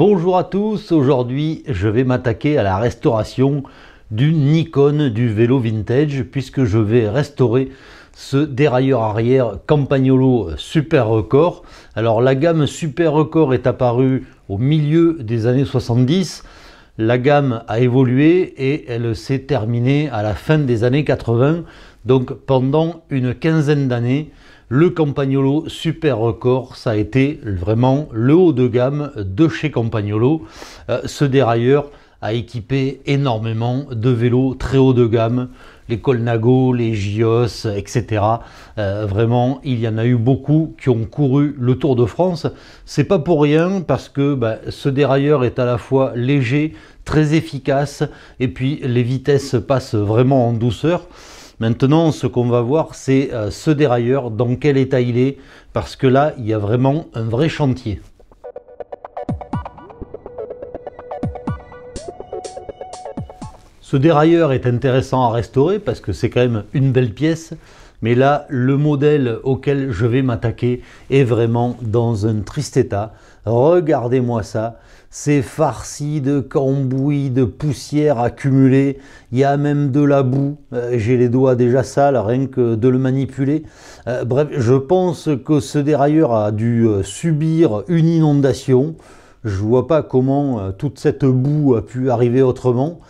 Bonjour à tous, aujourd'hui je vais m'attaquer à la restauration d'une icône du vélo vintage puisque je vais restaurer ce dérailleur arrière Campagnolo Super Record. Alors la gamme Super Record est apparue au milieu des années 70, la gamme a évolué et elle s'est terminée à la fin des années 80, donc pendant une quinzaine d'années. Le Campagnolo Super Record, ça a été vraiment le haut de gamme de chez Campagnolo. Ce dérailleur a équipé énormément de vélos très haut de gamme, les Colnago, les Gios, etc. Vraiment, il y en a eu beaucoup qui ont couru le Tour de France. C'est pas pour rien parce que ce dérailleur est à la fois léger, très efficace et puis les vitesses passent vraiment en douceur. Maintenant, ce qu'on va voir, c'est ce dérailleur, dans quel état il est, parce que là, il y a vraiment un vrai chantier. Ce dérailleur est intéressant à restaurer parce que c'est quand même une belle pièce, mais là, le modèle auquel je vais m'attaquer est vraiment dans un triste état. Regardez-moi ça, c'est farci de cambouis, de poussière accumulée, il y a même de la boue, j'ai les doigts déjà sales rien que de le manipuler. Bref, je pense que ce dérailleur a dû subir une inondation. Je ne vois pas comment toute cette boue a pu arriver autrement.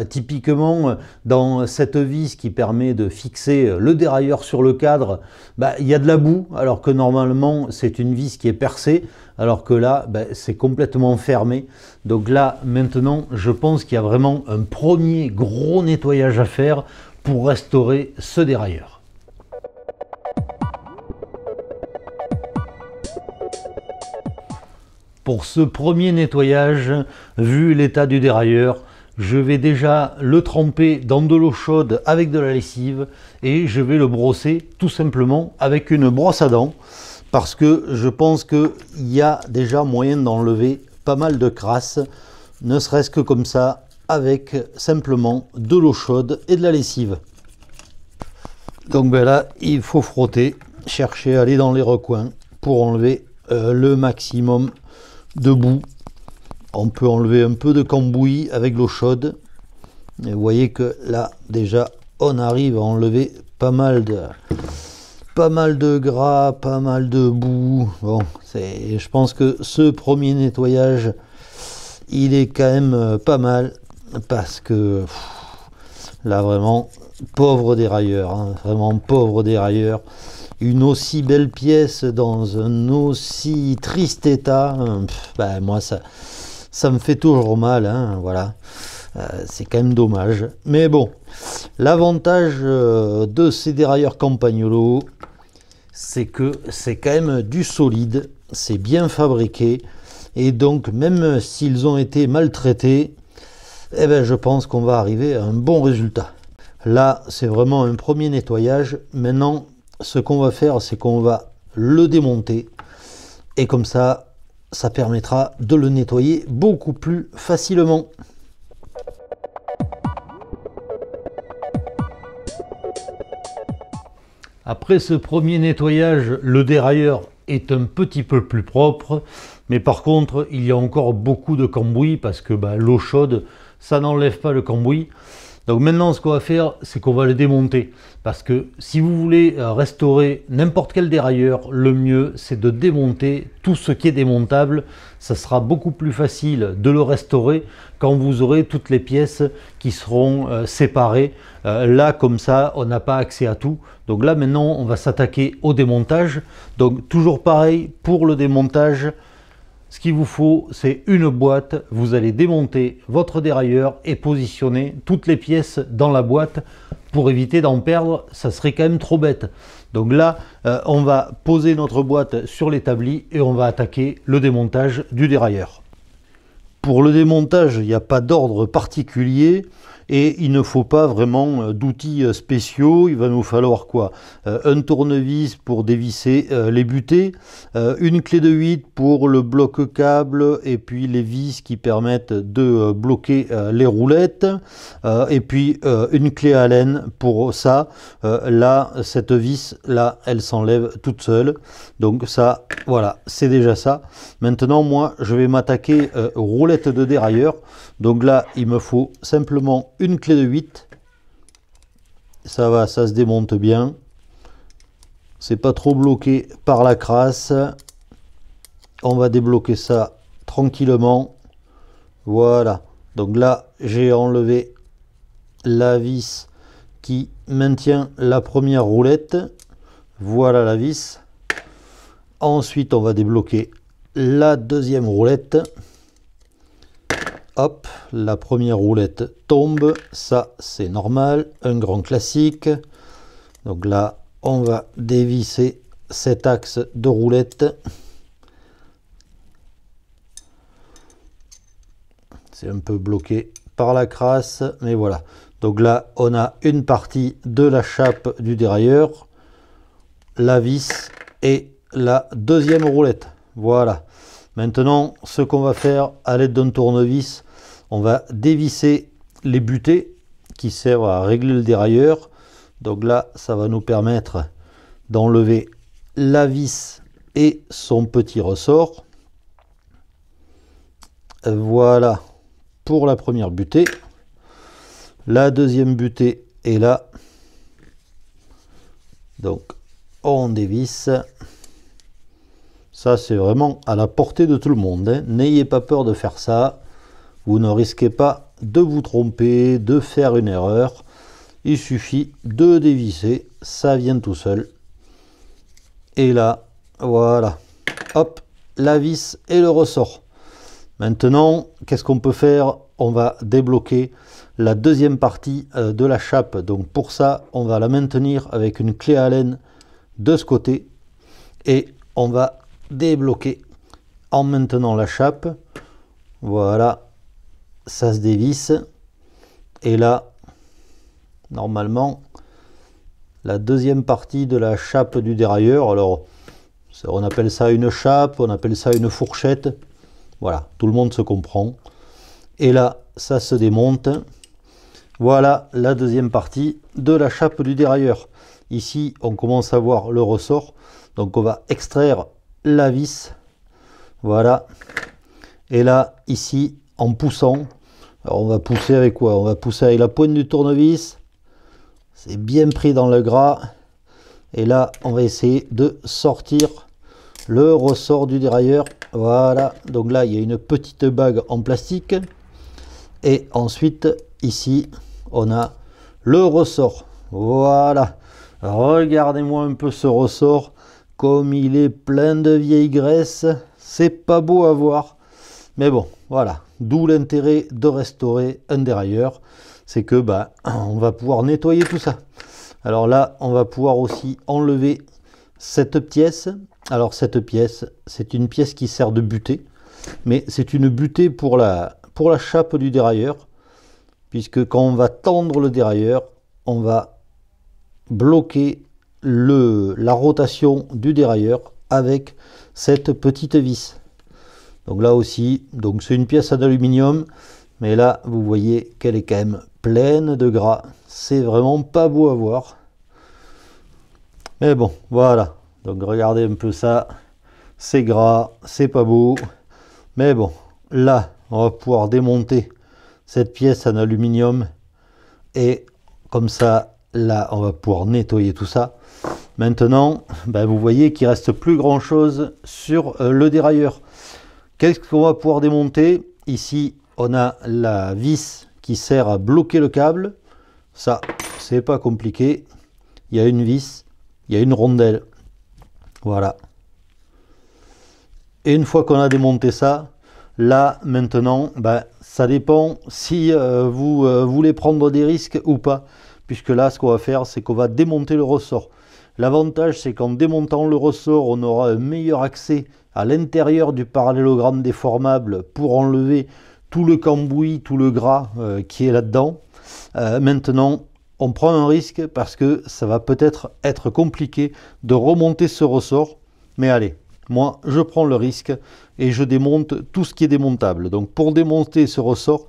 Typiquement, dans cette vis qui permet de fixer le dérailleur sur le cadre, il y a de la boue, alors que normalement c'est une vis qui est percée, alors que là c'est complètement fermé. Donc là maintenant je pense qu'il y a vraiment un premier gros nettoyage à faire pour restaurer ce dérailleur. Pour ce premier nettoyage, vu l'état du dérailleur, je vais déjà le tremper dans de l'eau chaude avec de la lessive et je vais le brosser tout simplement avec une brosse à dents parce que je pense qu'il y a déjà moyen d'enlever pas mal de crasse, ne serait-ce que comme ça, avec simplement de l'eau chaude et de la lessive. Donc là, il faut frotter, chercher à aller dans les recoins pour enlever le maximum de boue. On peut enlever un peu de cambouis avec l'eau chaude. Et vous voyez que là déjà on arrive à enlever pas mal de gras, pas mal de boue. Bon, je pense que ce premier nettoyage il est quand même pas mal parce que là vraiment pauvre dérailleur, hein, vraiment pauvre dérailleur. Une aussi belle pièce dans un aussi triste état, moi ça me fait toujours mal, hein, voilà. C'est quand même dommage. Mais bon, l'avantage de ces dérailleurs Campagnolo, c'est que c'est quand même du solide, c'est bien fabriqué, et donc même s'ils ont été maltraités, je pense qu'on va arriver à un bon résultat. Là, c'est vraiment un premier nettoyage. Maintenant, ce qu'on va faire, c'est qu'on va le démonter et comme ça permettra de le nettoyer beaucoup plus facilement. Après ce premier nettoyage, le dérailleur est un petit peu plus propre, mais par contre, il y a encore beaucoup de cambouis parce que l'eau chaude, ça n'enlève pas le cambouis. Donc maintenant, ce qu'on va faire, c'est qu'on va le démonter. Parce que si vous voulez restaurer n'importe quel dérailleur, le mieux, c'est de démonter tout ce qui est démontable. Ça sera beaucoup plus facile de le restaurer quand vous aurez toutes les pièces qui seront séparées. Là, comme ça, on n'a pas accès à tout. Donc là, maintenant, on va s'attaquer au démontage. Donc toujours pareil, pour le démontage, ce qu'il vous faut, c'est une boîte. Vous allez démonter votre dérailleur et positionner toutes les pièces dans la boîte pour éviter d'en perdre. Ça serait quand même trop bête. Donc là, on va poser notre boîte sur l'établi et on va attaquer le démontage du dérailleur. Pour le démontage, il n'y a pas d'ordre particulier. et il ne faut pas vraiment d'outils spéciaux. Il va nous falloir quoi? Un tournevis pour dévisser les butées, une clé de 8 pour le bloc câble et puis les vis qui permettent de bloquer les roulettes, et puis une clé Allen pour ça. Là, cette vis là, elle s'enlève toute seule, donc ça, voilà, c'est déjà ça. Maintenant, moi, je vais m'attaquer aux roulettes de dérailleur. Donc là, il me faut simplement une clé de 8. Ça va, ça se démonte bien. C'est pas trop bloqué par la crasse. On va débloquer ça tranquillement. Voilà. Donc là, j'ai enlevé la vis qui maintient la première roulette. Voilà la vis. Ensuite, on va débloquer la deuxième roulette. Hop, la première roulette tombe. Ça, c'est normal. Un grand classique. Donc là, on va dévisser cet axe de roulette. C'est un peu bloqué par la crasse, mais voilà. Donc là, on a une partie de la chape du dérailleur, la vis et la deuxième roulette. Voilà. Maintenant, ce qu'on va faire à l'aide d'un tournevis, on va dévisser les butées qui servent à régler le dérailleur. Donc là, ça va nous permettre d'enlever la vis et son petit ressort. Voilà pour la première butée. La deuxième butée est là. Donc, on dévisse. Ça, c'est vraiment à la portée de tout le monde, hein. N'ayez pas peur de faire ça. Vous ne risquez pas de vous tromper, de faire une erreur. Il suffit de dévisser. Ça vient tout seul. Et là, voilà. Hop, la vis et le ressort. Maintenant, qu'est-ce qu'on peut faire? On va débloquer la deuxième partie de la chape. Donc pour ça, on va la maintenir avec une clé Allen de ce côté. Et on va débloquer en maintenant la chape. Voilà, ça se dévisse. Et là, normalement, la deuxième partie de la chape du dérailleur, alors on appelle ça une chape, on appelle ça une fourchette. Voilà, tout le monde se comprend. Et là, ça se démonte. Voilà la deuxième partie de la chape du dérailleur. Ici, on commence à voir le ressort. Donc, on va extraire la vis. Voilà. Et là, ici, en poussant. Alors, on va pousser avec quoi? On va pousser avec la pointe du tournevis. C'est bien pris dans le gras. Et là, on va essayer de sortir le ressort du dérailleur. Voilà, donc là il y a une petite bague en plastique et ensuite ici on a le ressort. Voilà, regardez-moi un peu ce ressort, comme il est plein de vieille graisse. C'est pas beau à voir, mais bon, voilà, d'où l'intérêt de restaurer un dérailleur, c'est que on va pouvoir nettoyer tout ça. Alors là, on va pouvoir aussi enlever cette pièce. Alors cette pièce, c'est une pièce qui sert de butée, mais c'est une butée pour la chape du dérailleur, puisque quand on va tendre le dérailleur, on va bloquer la rotation du dérailleur avec cette petite vis. Donc là aussi, donc c'est une pièce en aluminium, mais là vous voyez qu'elle est quand même pleine de gras. C'est vraiment pas beau à voir. Mais bon, voilà. Donc regardez un peu ça. C'est gras, c'est pas beau. Mais bon, là, on va pouvoir démonter cette pièce en aluminium. Et comme ça, là, on va pouvoir nettoyer tout ça. Maintenant, vous voyez qu'il ne reste plus grand chose sur le dérailleur. Qu'est-ce qu'on va pouvoir démonter? Ici, on a la vis qui sert à bloquer le câble. Ça, c'est pas compliqué. Il y a une vis, il y a une rondelle. Voilà. Et une fois qu'on a démonté ça, là, maintenant, ça dépend si vous voulez prendre des risques ou pas. Puisque là, ce qu'on va faire, c'est qu'on va démonter le ressort. L'avantage, c'est qu'en démontant le ressort, on aura un meilleur accès à l'intérieur du parallélogramme déformable pour enlever tout le cambouis, tout le gras qui est là-dedans. Maintenant, on prend un risque parce que ça va peut-être être compliqué de remonter ce ressort. Mais allez, moi, je prends le risque et je démonte tout ce qui est démontable. Donc, pour démonter ce ressort,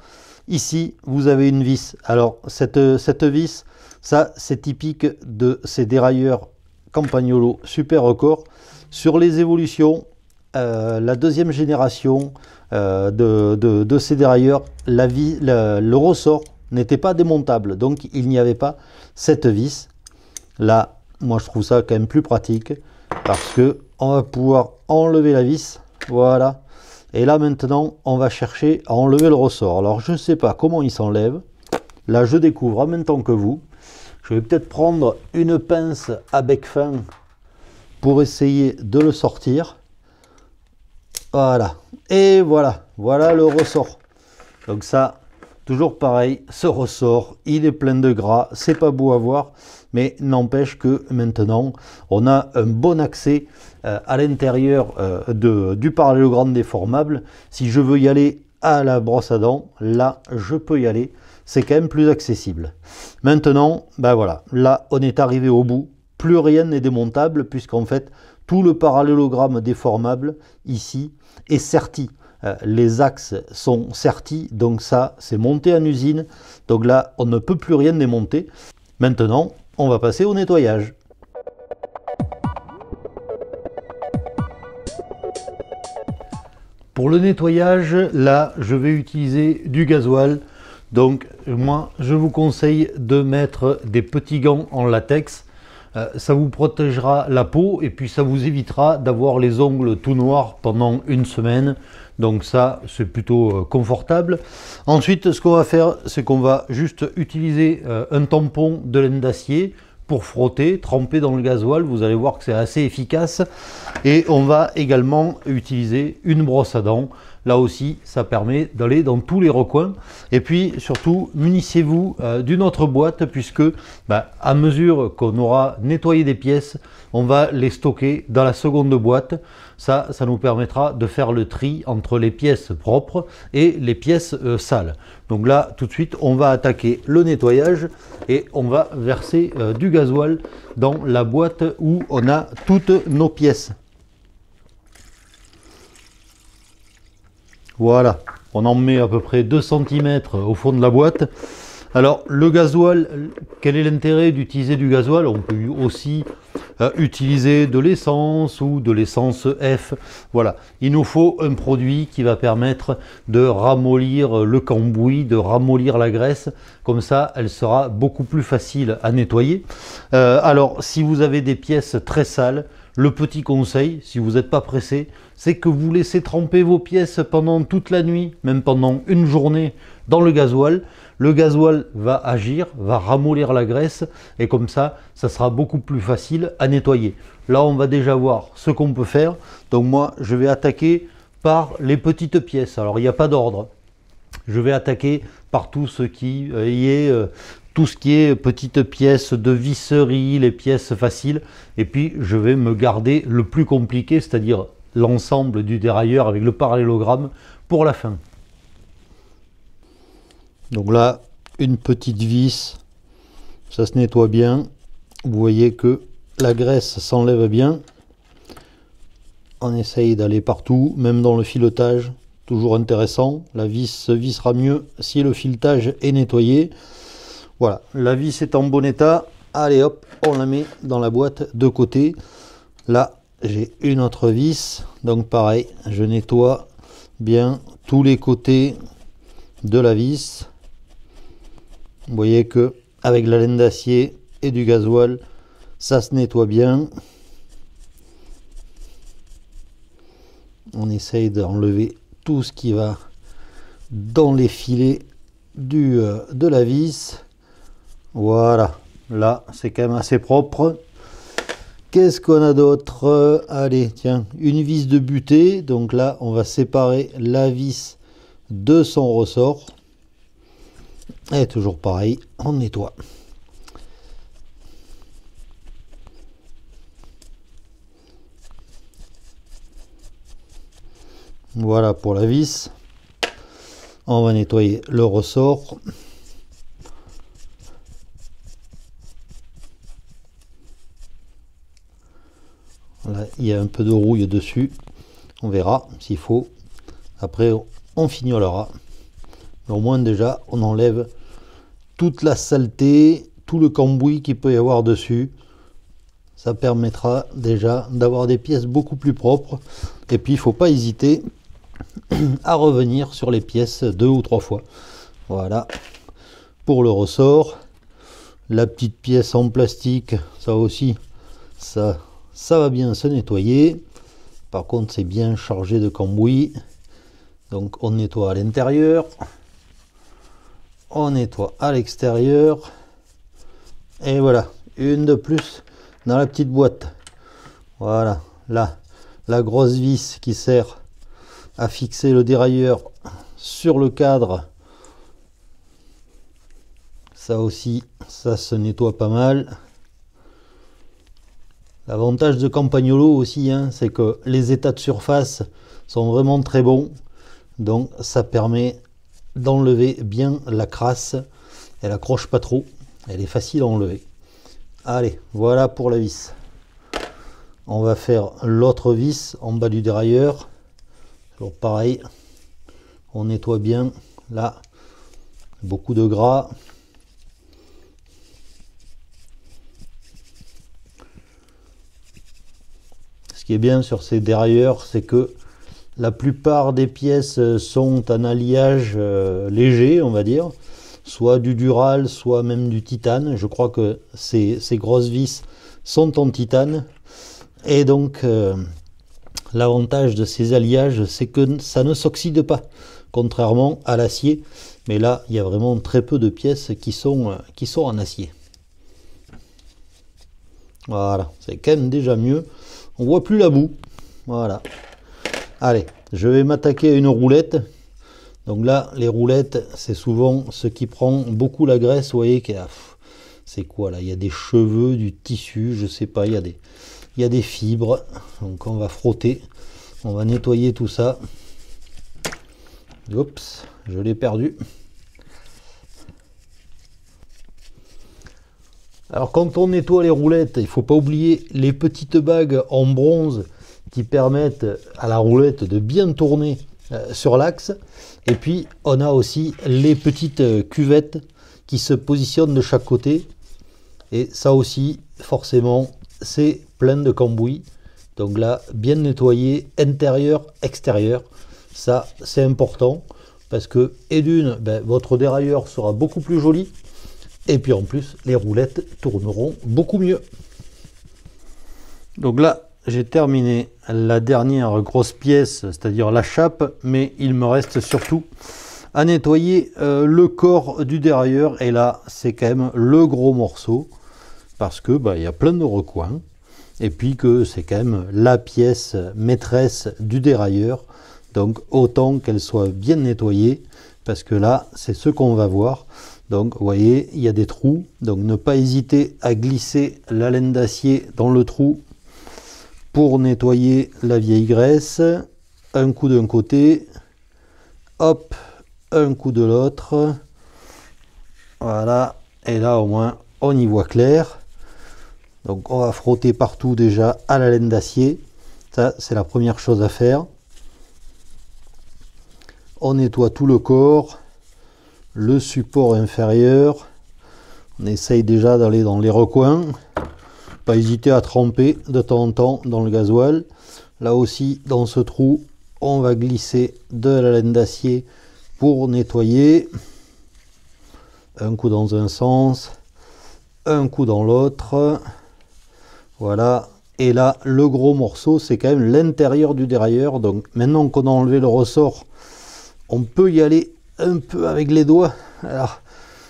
ici, vous avez une vis. Alors, cette vis, ça, c'est typique de ces dérailleurs Campagnolo Super Record. Sur les évolutions, la deuxième génération de ces dérailleurs, le ressort n'était pas démontable. Donc, il n'y avait pas cette vis. Là, moi, je trouve ça quand même plus pratique parce que on va pouvoir enlever la vis. Voilà. Et là, maintenant, on va chercher à enlever le ressort. Alors, je ne sais pas comment il s'enlève. Là, je découvre en même temps que vous. Je vais peut-être prendre une pince à bec fin pour essayer de le sortir. Voilà. Et voilà. Voilà le ressort. Donc ça, toujours pareil, ce ressort, il est plein de gras. C'est pas beau à voir, mais n'empêche que maintenant, on a un bon accès à l'intérieur du parallélogramme déformable. Si je veux y aller à la brosse à dents, là, je peux y aller. C'est quand même plus accessible. Maintenant, ben voilà, là, on est arrivé au bout. Plus rien n'est démontable, puisqu'en fait, tout le parallélogramme déformable, ici, est serti. Les axes sont sertis, donc ça, c'est monté en usine. Donc là, on ne peut plus rien démonter. Maintenant, on va passer au nettoyage. Pour le nettoyage, là, je vais utiliser du gasoil. Donc moi, je vous conseille de mettre des petits gants en latex. Ça vous protégera la peau et puis ça vous évitera d'avoir les ongles tout noirs pendant une semaine. Donc ça, c'est plutôt confortable. Ensuite, ce qu'on va faire, c'est qu'on va juste utiliser un tampon de laine d'acier pour frotter, tremper dans le gasoil. Vous allez voir que c'est assez efficace. Et on va également utiliser une brosse à dents. Là aussi, ça permet d'aller dans tous les recoins. Et puis, surtout, munissez-vous d'une autre boîte puisque, à mesure qu'on aura nettoyé des pièces, on va les stocker dans la seconde boîte. Ça nous permettra de faire le tri entre les pièces propres et les pièces sales. Donc là, tout de suite, on va attaquer le nettoyage et on va verser du gasoil dans la boîte où on a toutes nos pièces. Voilà, on en met à peu près 2 cm au fond de la boîte. Alors le gasoil, quel est l'intérêt d'utiliser du gasoil? On peut aussi utiliser de l'essence ou de l'essence F. Voilà, il nous faut un produit qui va permettre de ramollir le cambouis, de ramollir la graisse. Comme ça, elle sera beaucoup plus facile à nettoyer. Alors, si vous avez des pièces très sales, le petit conseil, si vous n'êtes pas pressé, c'est que vous laissez tremper vos pièces pendant toute la nuit, même pendant une journée dans le gasoil. Le gasoil va agir, va ramollir la graisse et comme ça, ça sera beaucoup plus facile à nettoyer. Là, on va déjà voir ce qu'on peut faire. Donc moi, je vais attaquer par les petites pièces. Alors, il n'y a pas d'ordre. Je vais attaquer par tout ce qui tout ce qui est petites pièces de visserie, les pièces faciles. Et puis, je vais me garder le plus compliqué, c'est-à-dire l'ensemble du dérailleur avec le parallélogramme pour la fin. Donc là, une petite vis, ça se nettoie bien. Vous voyez que la graisse s'enlève bien. On essaye d'aller partout, même dans le filetage, toujours intéressant. La vis se vissera mieux si le filetage est nettoyé. Voilà, la vis est en bon état. Allez hop, on la met dans la boîte de côté. Là, j'ai une autre vis. Donc pareil, je nettoie bien tous les côtés de la vis. Vous voyez que avec la laine d'acier et du gasoil, ça se nettoie bien. On essaye d'enlever tout ce qui va dans les filets de la vis. Voilà, là c'est quand même assez propre. Qu'est-ce qu'on a d'autre? Allez, tiens, une vis de butée. Donc là, on va séparer la vis de son ressort. Et toujours pareil, on nettoie. Voilà pour la vis. On va nettoyer le ressort. là il y a un peu de rouille dessus, on verra s'il faut, après on fignolera, mais au moins déjà on enlève toute la saleté, tout le cambouis qu'il peut y avoir dessus. Ça permettra déjà d'avoir des pièces beaucoup plus propres, et puis il ne faut pas hésiter à revenir sur les pièces 2 ou 3 fois. Voilà pour le ressort. La petite pièce en plastique, ça aussi, ça va bien se nettoyer. Par contre, c'est bien chargé de cambouis. Donc on nettoie à l'intérieur, on nettoie à l'extérieur, et voilà, une de plus dans la petite boîte. Voilà, là, la grosse vis qui sert à fixer le dérailleur sur le cadre. Ça aussi, ça se nettoie pas mal. L'avantage de Campagnolo aussi, hein, c'est que les états de surface sont vraiment très bons. Donc ça permet d'enlever bien la crasse. Elle accroche pas trop. Elle est facile à enlever. Allez, voilà pour la vis. On va faire l'autre vis en bas du dérailleur. Toujours pareil. On nettoie bien. Là, beaucoup de gras. Ce qui est bien sur ces dérailleurs, c'est que la plupart des pièces sont en alliage léger, on va dire, soit du dural, soit même du titane. Je crois que ces grosses vis sont en titane. Et donc, l'avantage de ces alliages, c'est que ça ne s'oxyde pas, contrairement à l'acier. Mais là, il y a vraiment très peu de pièces qui sont en acier. Voilà, c'est quand même déjà mieux. On voit plus la boue. Voilà. Allez, je vais m'attaquer à une roulette. Donc là, les roulettes, c'est souvent ce qui prend beaucoup la graisse. Vous voyez qu'il y a, c'est quoi là? Il y a des cheveux, du tissu, je sais pas. Il y a des fibres. Donc on va frotter. On va nettoyer tout ça. Oups, je l'ai perdu. Alors quand on nettoie les roulettes, il ne faut pas oublier les petites bagues en bronze qui permettent à la roulette de bien tourner sur l'axe. Et puis on a aussi les petites cuvettes qui se positionnent de chaque côté. Et ça aussi, forcément, c'est plein de cambouis. Donc là, bien nettoyer intérieur, extérieur. Ça, c'est important parce que, et d'une, votre dérailleur sera beaucoup plus joli. Et puis en plus, les roulettes tourneront beaucoup mieux. Donc là, j'ai terminé la dernière grosse pièce, c'est-à-dire la chape, mais il me reste surtout à nettoyer le corps du dérailleur. Et là, c'est quand même le gros morceau, parce que il y a plein de recoins, et puis que c'est quand même la pièce maîtresse du dérailleur. Donc autant qu'elle soit bien nettoyée, parce que là, c'est ce qu'on va voir. Donc vous voyez, il y a des trous, donc ne pas hésiter à glisser la laine d'acier dans le trou pour nettoyer la vieille graisse. Un coup d'un côté, hop, un coup de l'autre. Voilà, et là au moins on y voit clair. Donc on va frotter partout déjà à la laine d'acier. Ça, c'est la première chose à faire. On nettoie tout le corps. Le support inférieur, on essaye déjà d'aller dans les recoins, pas hésiter à tremper de temps en temps dans le gasoil. Là aussi, dans ce trou, on va glisser de la laine d'acier pour nettoyer. Un coup dans un sens, un coup dans l'autre. Voilà. Et là, le gros morceau, c'est quand même l'intérieur du dérailleur. Donc maintenant qu'on a enlevé le ressort, on peut y aller un peu avec les doigts. Alors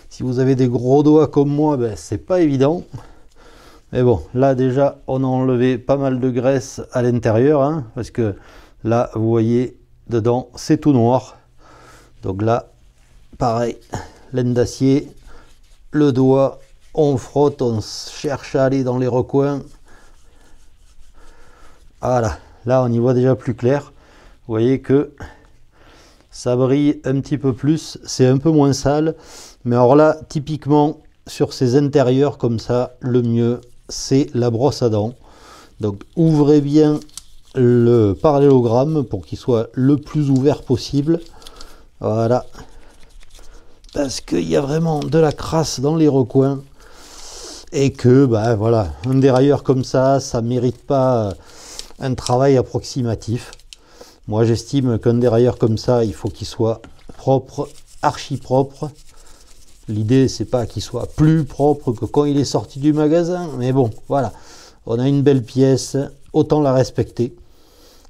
si vous avez des gros doigts comme moi, c'est pas évident, mais bon, là déjà on a enlevé pas mal de graisse à l'intérieur, hein, parce que là vous voyez dedans c'est tout noir. Donc là pareil, laine d'acier, le doigt, on frotte, on cherche à aller dans les recoins. Voilà, là on y voit déjà plus clair. Vous voyez que ça brille un petit peu plus, c'est un peu moins sale. Mais alors là, typiquement, sur ces intérieurs comme ça, le mieux, c'est la brosse à dents. Donc ouvrez bien le parallélogramme pour qu'il soit le plus ouvert possible. Voilà. Parce qu'il y a vraiment de la crasse dans les recoins. Et que, ben voilà, un dérailleur comme ça mérite pas un travail approximatif. Moi, j'estime qu'un dérailleur comme ça, il faut qu'il soit propre, archi propre. L'idée, c'est pas qu'il soit plus propre que quand il est sorti du magasin, mais bon, voilà. On a une belle pièce, autant la respecter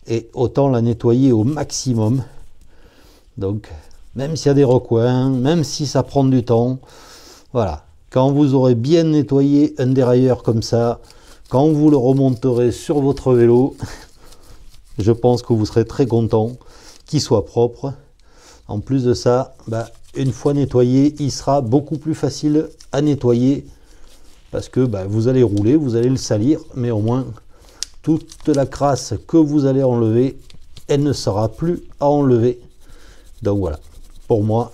et autant la nettoyer au maximum. Donc, même s'il y a des recoins, même si ça prend du temps, voilà. Quand vous aurez bien nettoyé un dérailleur comme ça, quand vous le remonterez sur votre vélo, je pense que vous serez très content qu'il soit propre. En plus de ça, bah, une fois nettoyé, il sera beaucoup plus facile à nettoyer parce que bah, vous allez rouler, vous allez le salir, mais au moins toute la crasse que vous allez enlever, elle ne sera plus à enlever. Donc voilà, pour moi,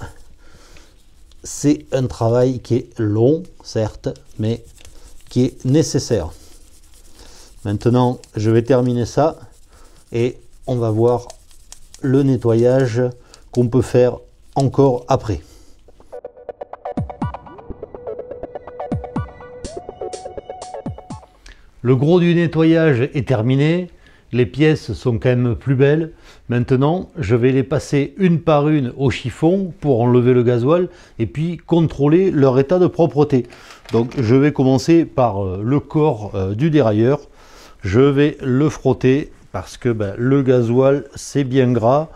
c'est un travail qui est long, certes, mais qui est nécessaire. Maintenant, je vais terminer ça et on va voir le nettoyage qu'on peut faire encore après. Le gros du nettoyage est terminé. Les pièces sont quand même plus belles. Maintenant, je vais les passer une par une au chiffon pour enlever le gasoil et puis contrôler leur état de propreté. Donc, je vais commencer par le corps du dérailleur. Je vais le frotter parce que le gasoil, c'est bien gras.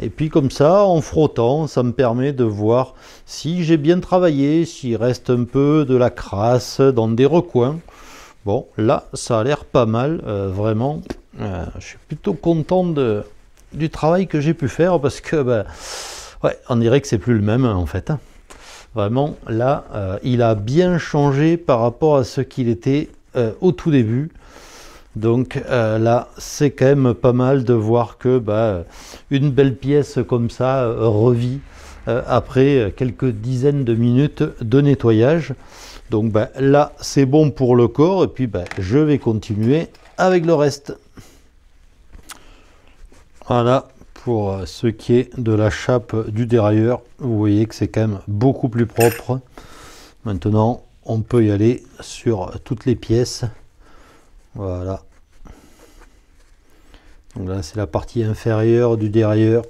Et puis comme ça, en frottant, ça me permet de voir si j'ai bien travaillé, s'il reste un peu de la crasse dans des recoins. Bon, là, ça a l'air pas mal, vraiment. Je suis plutôt content du travail que j'ai pu faire parce que, ouais, on dirait que c'est plus le même en fait. Vraiment, là, il a bien changé par rapport à ce qu'il était au tout début. Donc là, c'est quand même pas mal de voir que une belle pièce comme ça revit après quelques dizaines de minutes de nettoyage. Donc là, c'est bon pour le corps et puis je vais continuer avec le reste. Voilà pour ce qui est de la chape du dérailleur. Vous voyez que c'est quand même beaucoup plus propre. Maintenant, on peut y aller sur toutes les pièces. Voilà. Donc là, c'est la partie inférieure du dérailleur.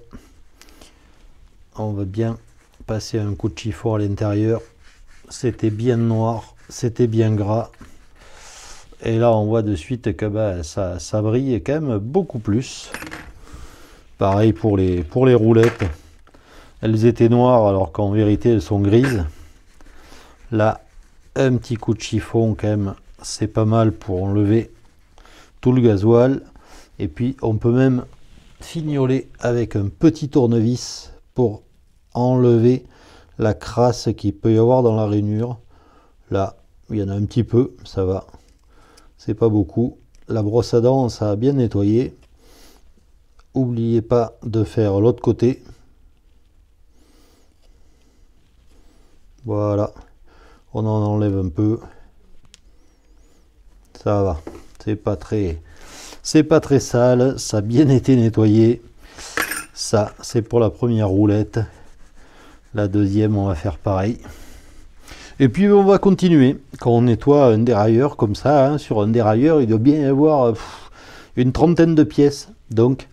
On va bien passer un coup de chiffon à l'intérieur. C'était bien noir, c'était bien gras. Et là, on voit de suite que ça brille quand même beaucoup plus. Pareil pour les roulettes. Elles étaient noires alors qu'en vérité, elles sont grises. Là, un petit coup de chiffon quand même, c'est pas mal pour enlever tout le gasoil. Et puis on peut même fignoler avec un petit tournevis pour enlever la crasse qu'il peut y avoir dans la rainure. Là, il y en a un petit peu, ça va. C'est pas beaucoup. La brosse à dents, ça a bien nettoyé. N'oubliez pas de faire l'autre côté. Voilà. On en enlève un peu. Ça va. C'est pas très sale. Ça a bien été nettoyé. Ça, c'est pour la première roulette. La deuxième, on va faire pareil. Et puis on va continuer. Quand on nettoie un dérailleur comme ça, sur un dérailleur, il doit bien y avoir une trentaine de pièces. Donc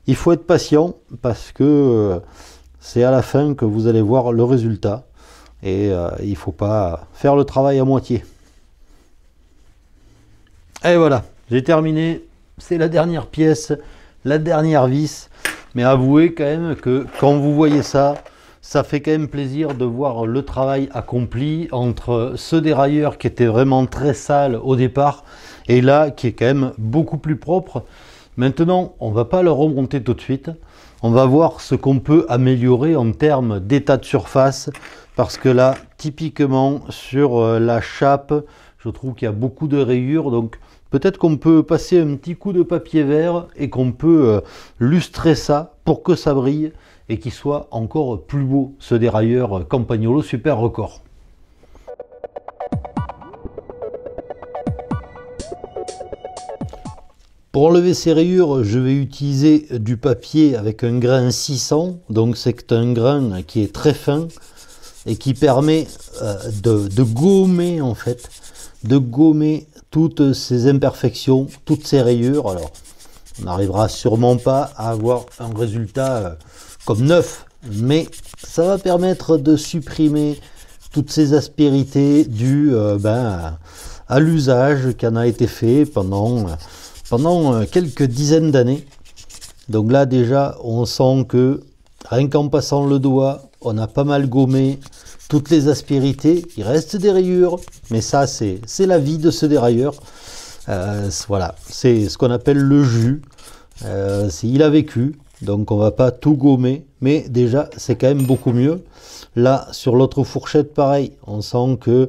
il faut être patient parce que c'est à la fin que vous allez voir le résultat. Et il ne faut pas faire le travail à moitié. Et voilà, j'ai terminé. C'est la dernière pièce, la dernière vis. Mais avouez quand même que quand vous voyez ça, ça fait quand même plaisir de voir le travail accompli entre ce dérailleur qui était vraiment très sale au départ et là qui est quand même beaucoup plus propre. Maintenant, on ne va pas le remonter tout de suite. On va voir ce qu'on peut améliorer en termes d'état de surface parce que là, typiquement sur la chape, je trouve qu'il y a beaucoup de rayures. Donc peut-être qu'on peut passer un petit coup de papier vert et qu'on peut lustrer ça pour que ça brille et qu'il soit encore plus beau, ce dérailleur Campagnolo Super Record. Pour enlever ces rayures, je vais utiliser du papier avec un grain 600, donc c'est un grain qui est très fin et qui permet de gommer en fait, de gommer toutes ces imperfections, toutes ces rayures. Alors, on n'arrivera sûrement pas à avoir un résultat comme neuf, mais ça va permettre de supprimer toutes ces aspérités dues à l'usage qui en a été fait pendant quelques dizaines d'années. Donc là déjà on sent que rien qu'en passant le doigt on a pas mal gommé toutes les aspérités. Il reste des rayures, mais ça c'est la vie de ce dérailleur. Voilà, c'est ce qu'on appelle le jus. Il a vécu, donc on va pas tout gommer, mais déjà c'est quand même beaucoup mieux. Là sur l'autre fourchette pareil, on sent que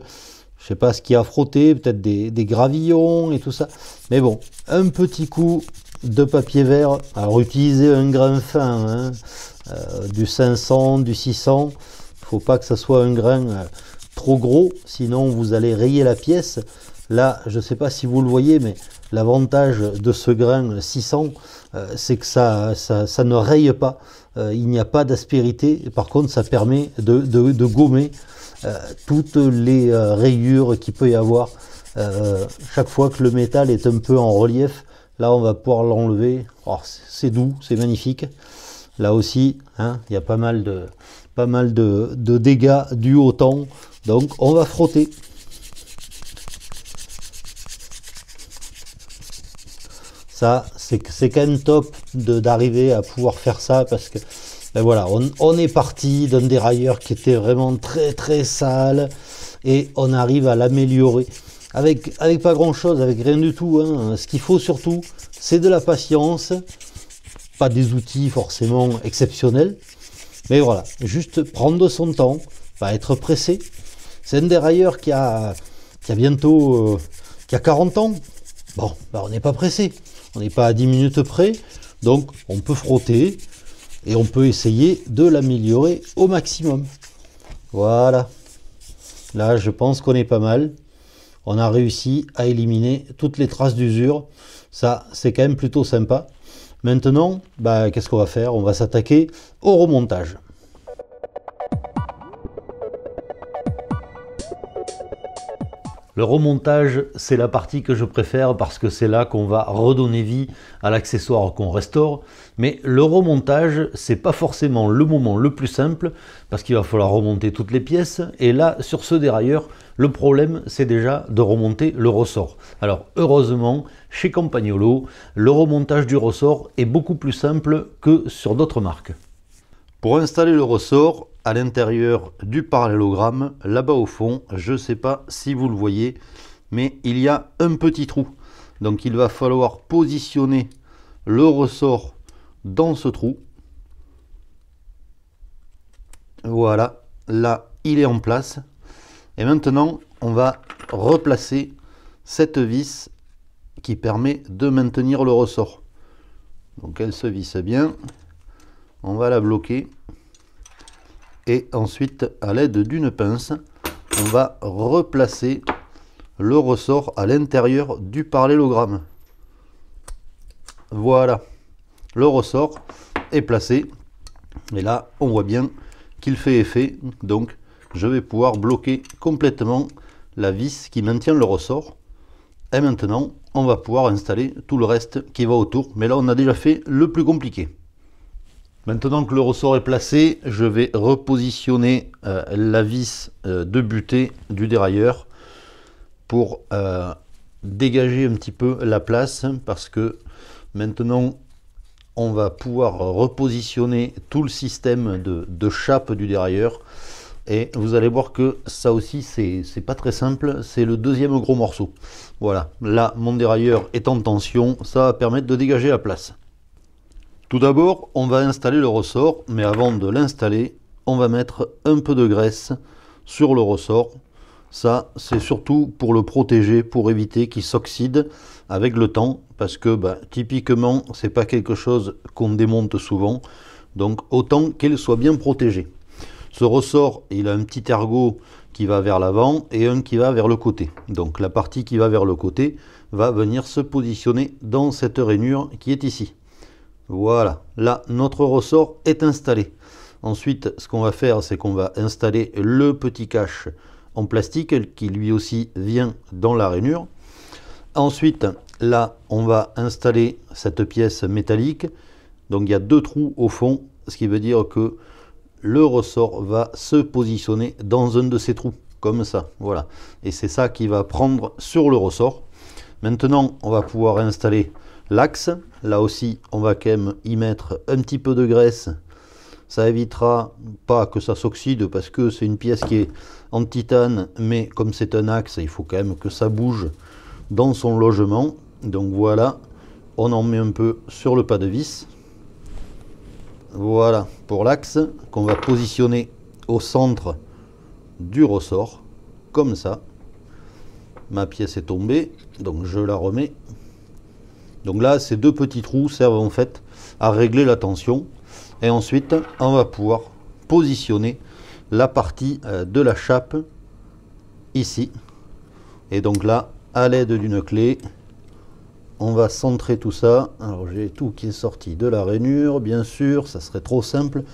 je sais pas ce qu'il a frotté, peut-être des gravillons et tout ça. Mais bon, un petit coup de papier vert. Alors utilisez un grain fin, hein, du 500, du 600. Il faut pas que ça soit un grain trop gros, sinon vous allez rayer la pièce. Là, je sais pas si vous le voyez, mais l'avantage de ce grain 600, c'est que ça ne raye pas. Il n'y a pas d'aspérité. Par contre, ça permet de gommer toutes les rayures qu'il peut y avoir chaque fois que le métal est un peu en relief. Là on va pouvoir l'enlever. Oh, c'est doux, c'est magnifique. Là aussi hein, il y a pas mal de dégâts dus au temps, donc on va frotter. Ça c'est quand même top d'arriver à pouvoir faire ça, parce que ben voilà, on est parti d'un dérailleur qui était vraiment très sale et on arrive à l'améliorer avec pas grand chose, avec rien du tout, hein. Ce qu'il faut surtout, c'est de la patience, pas des outils forcément exceptionnels, mais voilà, juste prendre son temps, pas être pressé. C'est un dérailleur qui a bientôt qui a 40 ans. Bon, ben on n'est pas pressé, on n'est pas à 10 minutes près, donc on peut frotter. Et on peut essayer de l'améliorer au maximum. Voilà. Là, je pense qu'on est pas mal. On a réussi à éliminer toutes les traces d'usure. Ça, c'est quand même plutôt sympa. Maintenant, qu'est-ce qu'on va faire? On va s'attaquer au remontage. Le remontage, c'est la partie que je préfère parce que c'est là qu'on va redonner vie à l'accessoire qu'on restaure. Mais le remontage, c'est pas forcément le moment le plus simple parce qu'il va falloir remonter toutes les pièces. Et là, sur ce dérailleur, le problème, c'est déjà de remonter le ressort. Alors, heureusement, chez Campagnolo, le remontage du ressort est beaucoup plus simple que sur d'autres marques. Pour installer le ressort à l'intérieur du parallélogramme, là-bas au fond, je ne sais pas si vous le voyez, mais il y a un petit trou. Donc il va falloir positionner le ressort dans ce trou. Voilà, là il est en place. Et maintenant, on va replacer cette vis qui permet de maintenir le ressort. Donc elle se visse bien. On va la bloquer. Et ensuite, à l'aide d'une pince, on va replacer le ressort à l'intérieur du parallélogramme. Voilà, le ressort est placé. Et là, on voit bien qu'il fait effet. Donc, je vais pouvoir bloquer complètement la vis qui maintient le ressort. Et maintenant, on va pouvoir installer tout le reste qui va autour. Mais là, on a déjà fait le plus compliqué. Maintenant que le ressort est placé, je vais repositionner la vis de butée du dérailleur pour dégager un petit peu la place, parce que maintenant on va pouvoir repositionner tout le système de chape du dérailleur. Et vous allez voir que ça aussi c'est pas très simple, c'est le deuxième gros morceau. Voilà, là mon dérailleur est en tension, ça va permettre de dégager la place. Tout d'abord, on va installer le ressort, mais avant de l'installer, on va mettre un peu de graisse sur le ressort. Ça, c'est surtout pour le protéger, pour éviter qu'il s'oxyde avec le temps, parce que typiquement, c'est pas quelque chose qu'on démonte souvent, donc autant qu'elle soit bien protégée. Ce ressort, il a un petit ergot qui va vers l'avant et un qui va vers le côté. Donc la partie qui va vers le côté va venir se positionner dans cette rainure qui est ici. Voilà, là notre ressort est installé. Ensuite, ce qu'on va faire, c'est qu'on va installer le petit cache en plastique qui lui aussi vient dans la rainure. Ensuite, là, on va installer cette pièce métallique. Donc il y a 2 trous au fond, ce qui veut dire que le ressort va se positionner dans un de ces trous, comme ça, voilà. Et c'est ça qui va prendre sur le ressort. Maintenant, on va pouvoir installer l'axe. Là aussi, on va quand même y mettre un petit peu de graisse. Ça évitera pas que ça s'oxyde parce que c'est une pièce qui est en titane, mais comme c'est un axe, il faut quand même que ça bouge dans son logement. Donc voilà, on en met un peu sur le pas de vis. Voilà pour l'axe qu'on va positionner au centre du ressort, comme ça. Ma pièce est tombée, donc je la remets. Donc là, ces 2 petits trous servent en fait à régler la tension. Et ensuite, on va pouvoir positionner la partie de la chape ici. Et donc là, à l'aide d'une clé, on va centrer tout ça. Alors j'ai tout qui est sorti de la rainure, bien sûr, ça serait trop simple.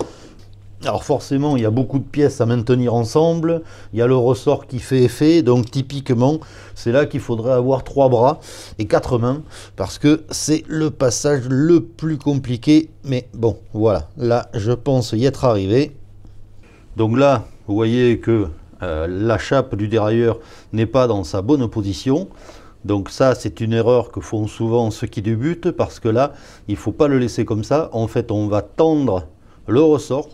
Alors forcément, il y a beaucoup de pièces à maintenir ensemble. Il y a le ressort qui fait effet. Donc typiquement, c'est là qu'il faudrait avoir 3 bras et 4 mains. Parce que c'est le passage le plus compliqué. Mais bon, voilà. Là, je pense y être arrivé. Donc là, vous voyez que la chape du dérailleur n'est pas dans sa bonne position. Donc ça, c'est une erreur que font souvent ceux qui débutent. Parce que là, il ne faut pas le laisser comme ça. En fait, on va tendre le ressort.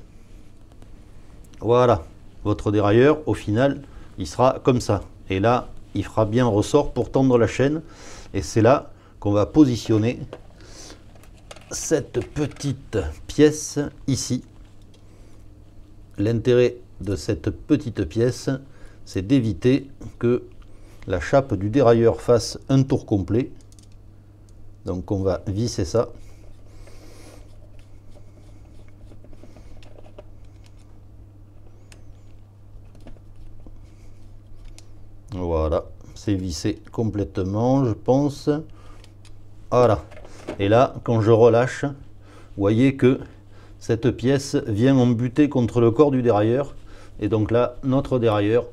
Voilà, votre dérailleur, au final, il sera comme ça. Et là, il fera bien ressort pour tendre la chaîne. Et c'est là qu'on va positionner cette petite pièce ici. L'intérêt de cette petite pièce, c'est d'éviter que la chape du dérailleur fasse un tour complet. Donc on va visser ça. Voilà, c'est vissé complètement, je pense. Voilà. Et là, quand je relâche, vous voyez que cette pièce vient en buter contre le corps du dérailleur. Et donc là, notre dérailleur,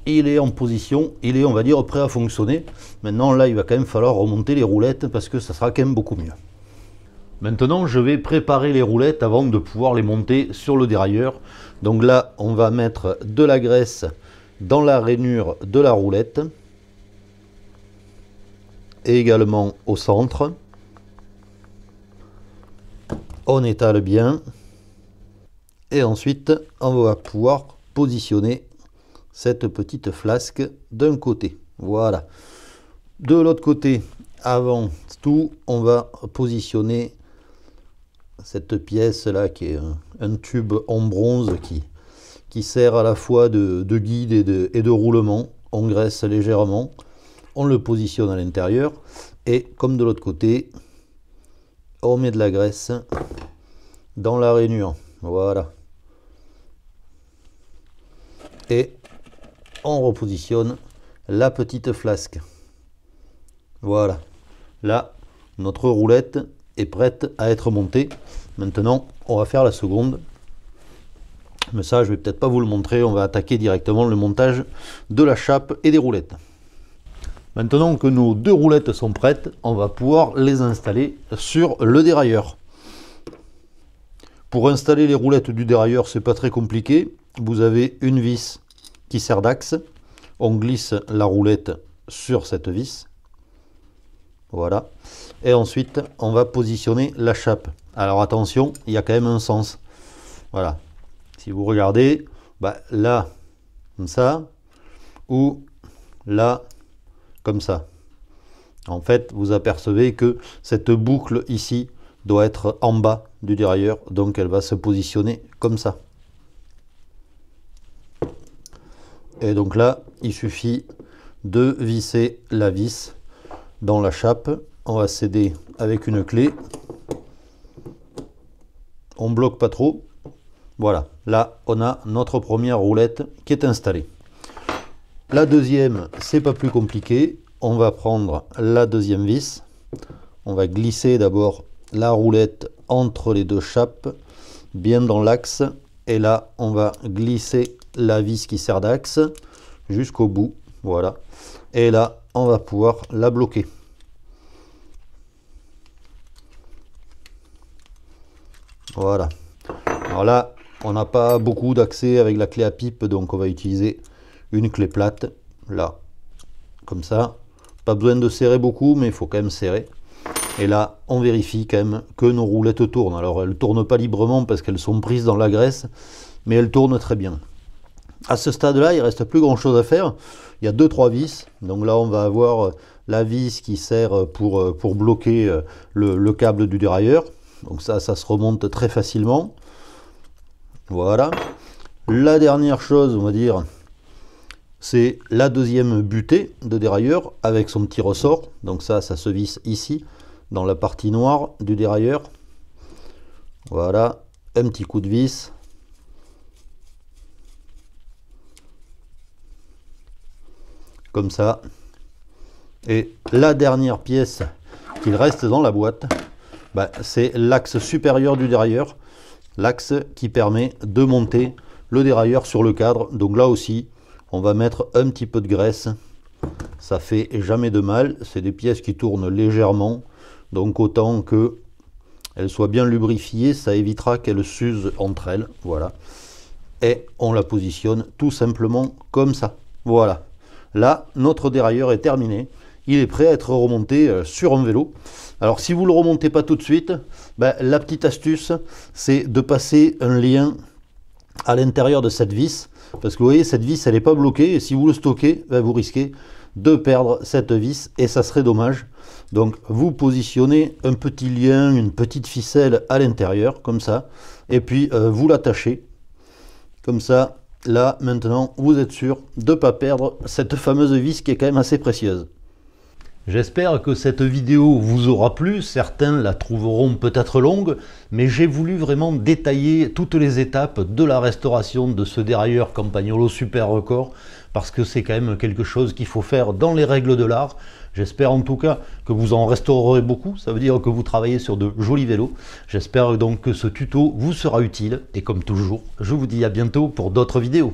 il est en position, il est, on va dire, prêt à fonctionner. Maintenant, là, il va quand même falloir remonter les roulettes parce que ça sera quand même beaucoup mieux. Maintenant, je vais préparer les roulettes avant de pouvoir les monter sur le dérailleur. Donc là, on va mettre de la graisse dans la rainure de la roulette et également au centre. On étale bien et ensuite on va pouvoir positionner cette petite flasque d'un côté. Voilà. De l'autre côté, avant tout, on va positionner cette pièce là qui est un tube en bronze qui sert à la fois de guide et de roulement. On graisse légèrement, on le positionne à l'intérieur et comme de l'autre côté, on met de la graisse dans la rainure. Voilà. Et on repositionne la petite flasque. Voilà. Là, notre roulette est prête à être montée. Maintenant, on va faire la seconde. Mais ça, je vais peut-être pas vous le montrer. On va attaquer directement le montage de la chape et des roulettes. Maintenant que nos 2 roulettes sont prêtes, on va pouvoir les installer sur le dérailleur. Pour installer les roulettes du dérailleur, c'est pas très compliqué. Vous avez une vis qui sert d'axe. On glisse la roulette sur cette vis. Voilà. Et ensuite, on va positionner la chape. Alors attention, il y a quand même un sens. Voilà. Si vous regardez, là, comme ça, ou là, comme ça. En fait, vous apercevez que cette boucle ici doit être en bas du dérailleur, donc elle va se positionner comme ça. Et donc là, il suffit de visser la vis dans la chape. On va s'aider avec une clé. On bloque pas trop. Voilà, là on a notre première roulette qui est installée. La deuxième, c'est pas plus compliqué. On va prendre la deuxième vis. On va glisser d'abord la roulette entre les deux chapes, bien dans l'axe. Et là, on va glisser la vis qui sert d'axe jusqu'au bout. Voilà. Et là, on va pouvoir la bloquer. Voilà. Alors là, on n'a pas beaucoup d'accès avec la clé à pipe, donc on va utiliser une clé plate, là, comme ça. Pas besoin de serrer beaucoup, mais il faut quand même serrer. Et là, on vérifie quand même que nos roulettes tournent. Alors, elles ne tournent pas librement parce qu'elles sont prises dans la graisse, mais elles tournent très bien. À ce stade-là, il ne reste plus grand-chose à faire. Il y a 2-3 vis. Donc là, on va avoir la vis qui sert pour bloquer le câble du dérailleur. Donc ça se remonte très facilement. Voilà. La dernière chose, on va dire, c'est la deuxième butée de dérailleur avec son petit ressort. Donc ça se visse ici, dans la partie noire du dérailleur. Voilà, un petit coup de vis. Comme ça. Et la dernière pièce qu'il reste dans la boîte, c'est l'axe supérieur du dérailleur. L'axe qui permet de monter le dérailleur sur le cadre. Donc là aussi, on va mettre un petit peu de graisse. Ça fait jamais de mal. C'est des pièces qui tournent légèrement. Donc autant qu'elles soient bien lubrifiées, ça évitera qu'elles s'usent entre elles. Voilà. Et on la positionne tout simplement comme ça. Voilà. Là, notre dérailleur est terminé. Il est prêt à être remonté sur un vélo. Alors si vous ne le remontez pas tout de suite, la petite astuce, c'est de passer un lien à l'intérieur de cette vis. Parce que vous voyez, cette vis, elle n'est pas bloquée. Et si vous le stockez, vous risquez de perdre cette vis et ça serait dommage. Donc vous positionnez un petit lien, une petite ficelle à l'intérieur, comme ça. Et puis vous l'attachez. Comme ça, là, maintenant, vous êtes sûr de ne pas perdre cette fameuse vis qui est quand même assez précieuse. J'espère que cette vidéo vous aura plu, certains la trouveront peut-être longue, mais j'ai voulu vraiment détailler toutes les étapes de la restauration de ce dérailleur Campagnolo Super Record, parce que c'est quand même quelque chose qu'il faut faire dans les règles de l'art. J'espère en tout cas que vous en restaurerez beaucoup, ça veut dire que vous travaillez sur de jolis vélos. J'espère donc que ce tuto vous sera utile, et comme toujours, je vous dis à bientôt pour d'autres vidéos.